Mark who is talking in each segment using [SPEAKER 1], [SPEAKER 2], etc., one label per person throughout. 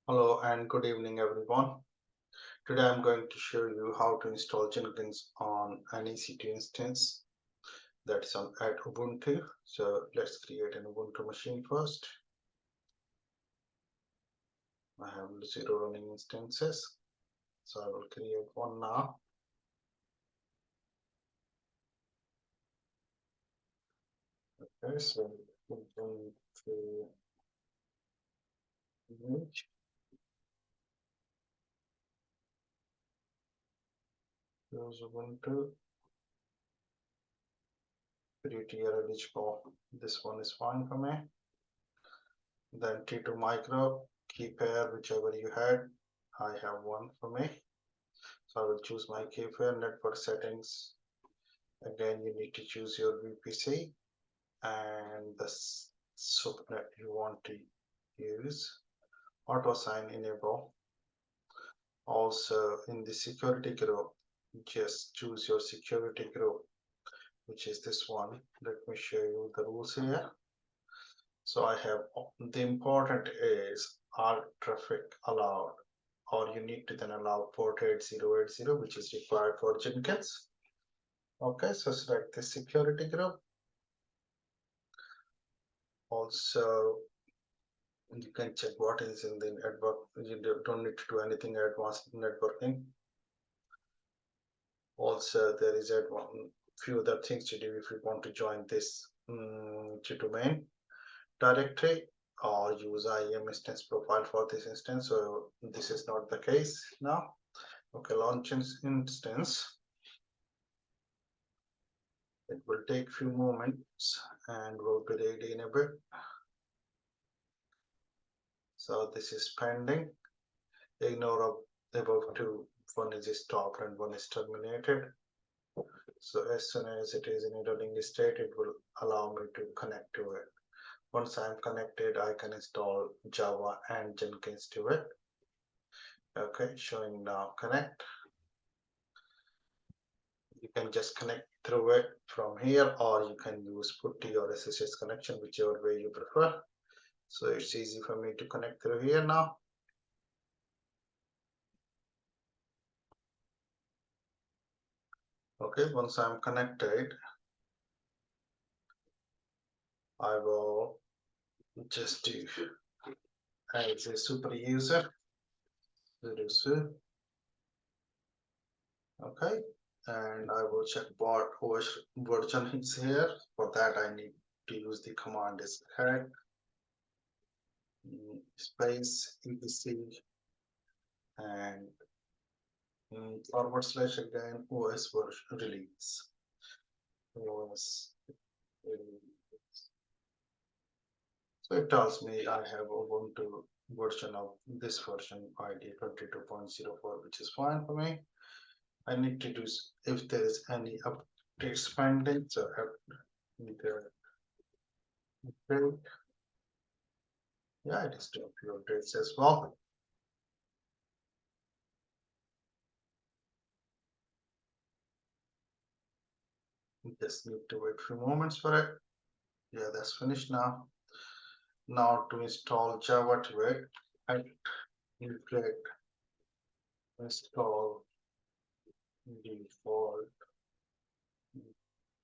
[SPEAKER 1] Hello and good evening everyone. Today I'm going to show you how to install Jenkins on an EC2 instance that's on at Ubuntu. So let's create an Ubuntu machine first. I have 0 running instances. So I will create one now. Okay, so Ubuntu image. Use Ubuntu. Create your eligible. This one is fine for me. Then T2 micro, key pair, whichever you had. I have one for me. So I will choose my key pair. Network settings. Again, you need to choose your VPC and the subnet you want to use. Auto sign enable. Also, in the security group, just choose your security group, which is this one. Let me show you the rules here. So I have the important is all traffic allowed, or you need to then allow port 8080, which is required for Jenkins. Okay, so select the security group. Also, you can check what is in the network. You don't need to do anything advanced networking. Also, there is a few other things to do if you want to join this domain directory or use IAM instance profile for this instance. So this is not the case now. Okay, launch instance. It will take few moments and will be ready in a bit. So this is pending. Ignore above two. One is stopped and one is terminated. So as soon as it is in a running state, it will allow me to connect to it. Once I'm connected, I can install Java and Jenkins to it. Okay, showing now connect. You can just connect through it from here, or you can use PuTTY or SSH connection, whichever way you prefer. So it's easy for me to connect through here now. Okay, once I'm connected, I will just do as a super user. Okay, and I will check what OS version is here. For that, I need to use the command is head space etc and / again OS version release. OS release. So it tells me I have Ubuntu version of this version ID 22.04, which is fine for me. I need to do if there is any updates pending, so I need to update. Yeah, it is doing few updates as well. We just need to wait a few moments for it. Yeah, that's finished now. Now to install Java to it, I click install default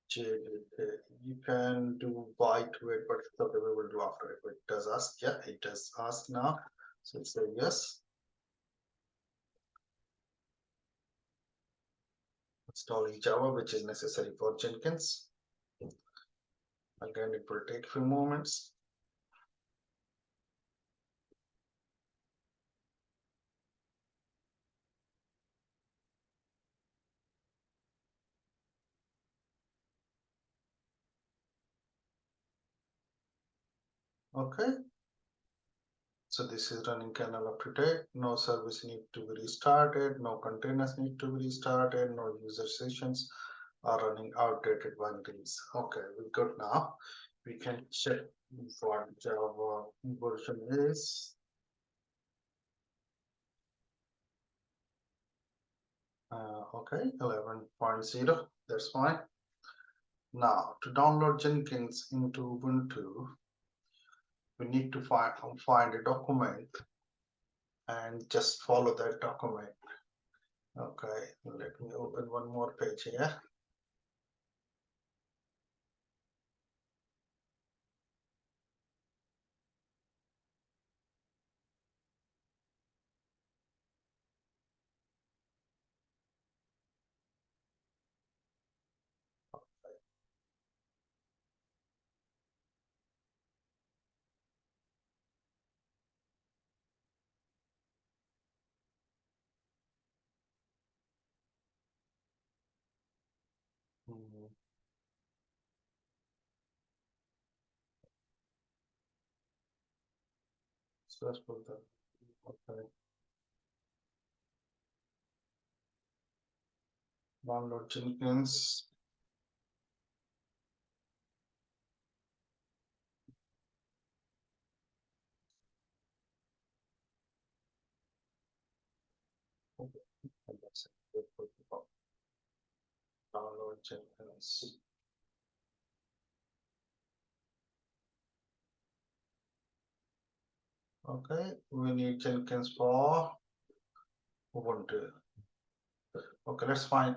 [SPEAKER 1] JDK. You can do by to it, but it's okay, we will do after it. It does ask, yeah, it does ask now. So say yes. Installing Java, which is necessary for Jenkins. Again, it will take a few moments. Okay. So this is running kernel up to date. No service need to be restarted. No containers need to be restarted. No user sessions are running outdated binaries. Okay, we're good now. We can check what Java version is. Okay, 11.0. That's fine. Now to download Jenkins into Ubuntu, we need to find a document and just follow that document. Okay, let me open one more page here. Mhm. So let's put that. Okay, download Jenkins. Okay, that's it. Download Jenkins. Okay, we need Jenkins for Ubuntu. Okay, let's find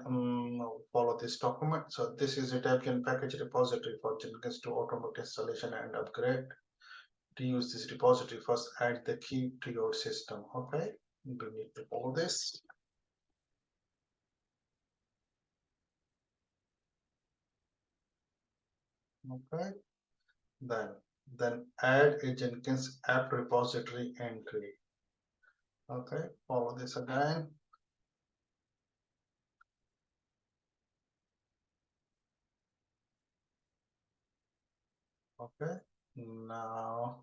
[SPEAKER 1] follow this document. So this is a Debian package repository for Jenkins to automate installation and upgrade. To use this repository, first add the key to your system. Okay, we need to follow this. Okay, then add a Jenkins app repository entry. Okay, follow this again. Okay, now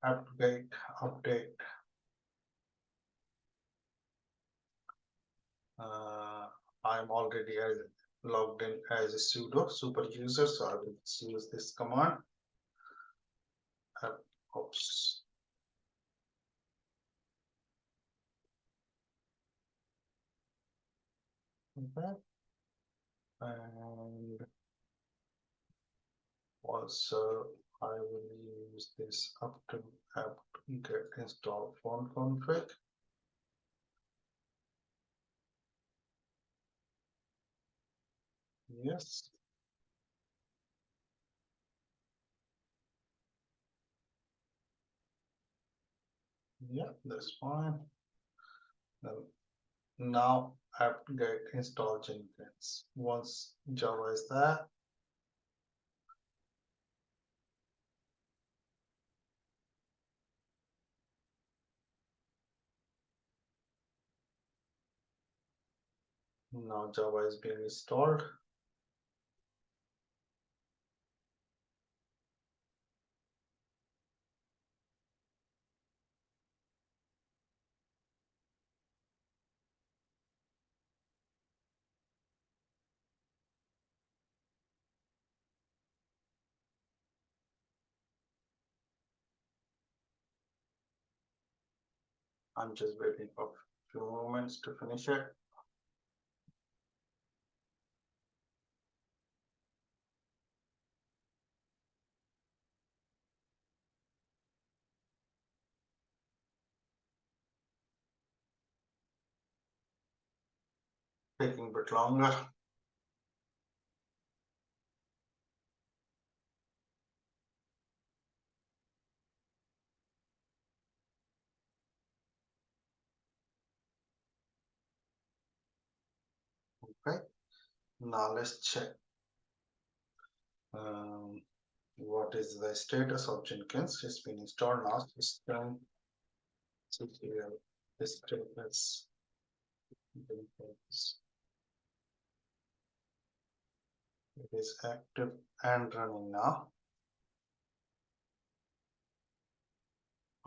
[SPEAKER 1] update. I'm already logged in as a sudo super user, so I will just use this command. Oops. Okay, and also I will use this up to app get install phone config. Yes. Yeah, that's fine. Now apt-get install Jenkins. Once Java is there, now Java is being installed. I'm just waiting for a few moments to finish it. Taking a bit longer. Okay, now let's check what is the status of Jenkins. It's been installed now. System status Jenkins. It is active and running now.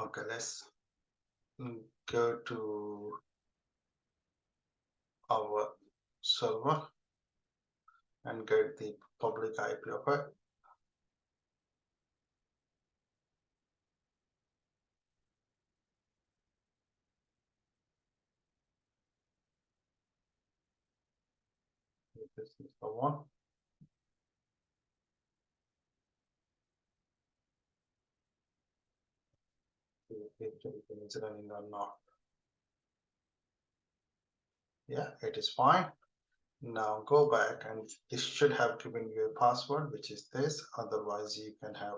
[SPEAKER 1] Okay, let's go to our server and get the public IP of it. This is the one. if Jenkins is running or not. Yeah, it is fine. Now go back, and this should have given you a password, which is this. Otherwise, you can have,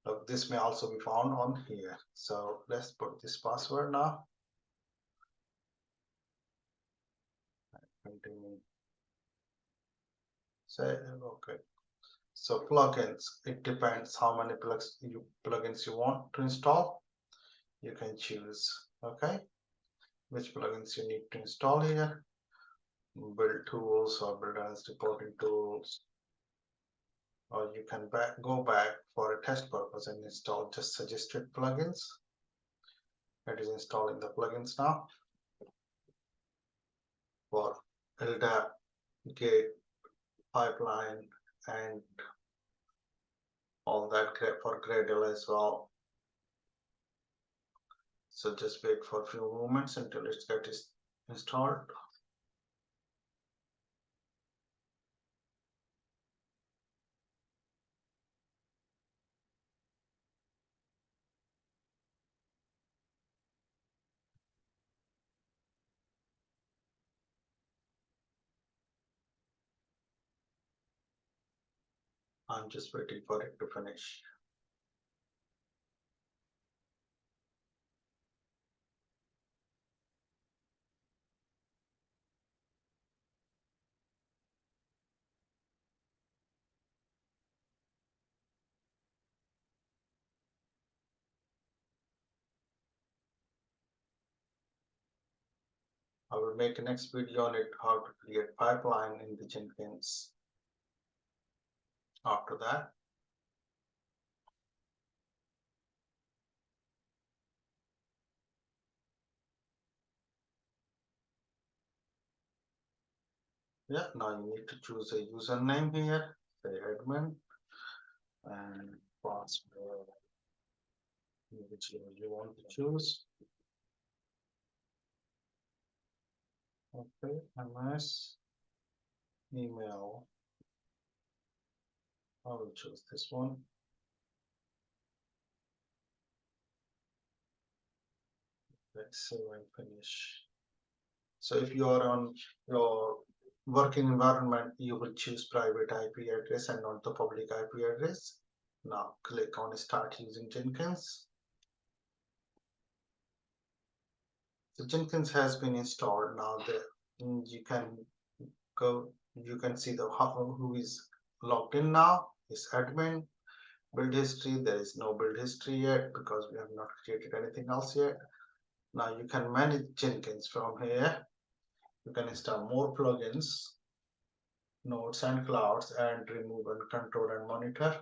[SPEAKER 1] look, this may also be found on here. So let's put this password now. Continue. Say, okay. So plugins, it depends how many plugins you want to install. You can choose, okay, which plugins you need to install here. Build tools or build and reporting tools, or you can go back for a test purpose and install just suggested plugins. It is installing the plugins now for LDAP, Gate, Pipeline, and all that for Gradle as well. So just wait for a few moments until it gets installed. I'm just waiting for it to finish. I will make a next video on it, how to create pipeline in the Jenkins after that. Yeah, now you need to choose a username here, say admin, and password, which you want to choose. Okay, MS, email. I will choose this one. Let's save and finish. So if you are on your working environment, you will choose private IP address and not the public IP address. Now click on start using Jenkins. So Jenkins has been installed. Now you can go, you can see who is logged in now. Is admin. Build history, there is no build history yet because we have not created anything else yet. Now you can manage Jenkins from here. You can install more plugins, nodes and clouds, and remove and control and monitor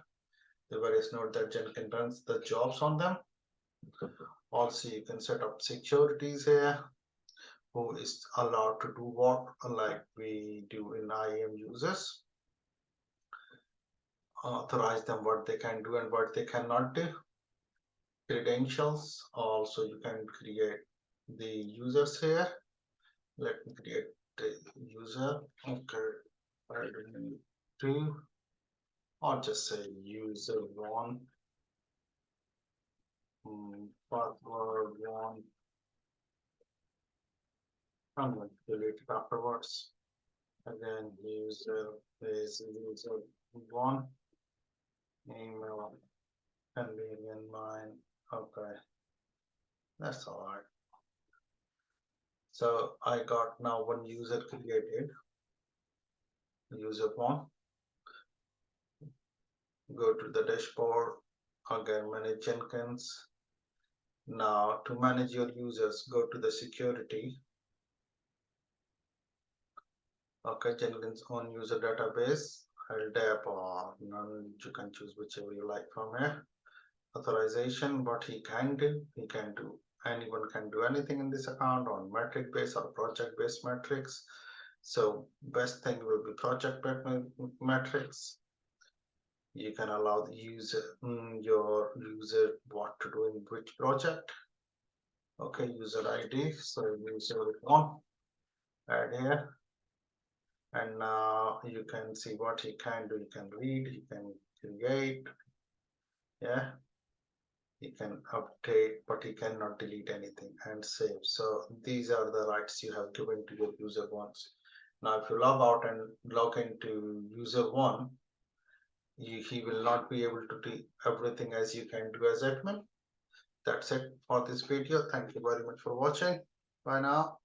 [SPEAKER 1] the various nodes that Jenkins runs the jobs on them. Also, you can set up securities here, who is allowed to do what, like we do in IAM users. Authorize them what they can do and what they cannot do. Credentials, also you can create the users here. Let me create the user. Okay, admin 2, or just say user 1, password 1. I'm going to delete it afterwards. Again, user is user 1, email convenient mine. Okay, that's all right. So I got now one user created, user 1. Go to the dashboard, again manage Jenkins. Now to manage your users, go to the security. Okay, Jenkins own user database, LDAP or none, you can choose whichever you like from here. Authorization, what he can do, anyone can do anything in this account on metric based or project based metrics. So best thing will be project metrics. You can allow the your user what to do in which project. Okay, user ID, so user 1, add here, and now you can see what he can do. You can read, you can create, yeah, He can update, but he cannot delete anything and save. So these are the rights you have given to your user once. Now, if you log out and log into user one, he will not be able to do everything as you can do as admin. That's it for this video. Thank you very much for watching. Bye now.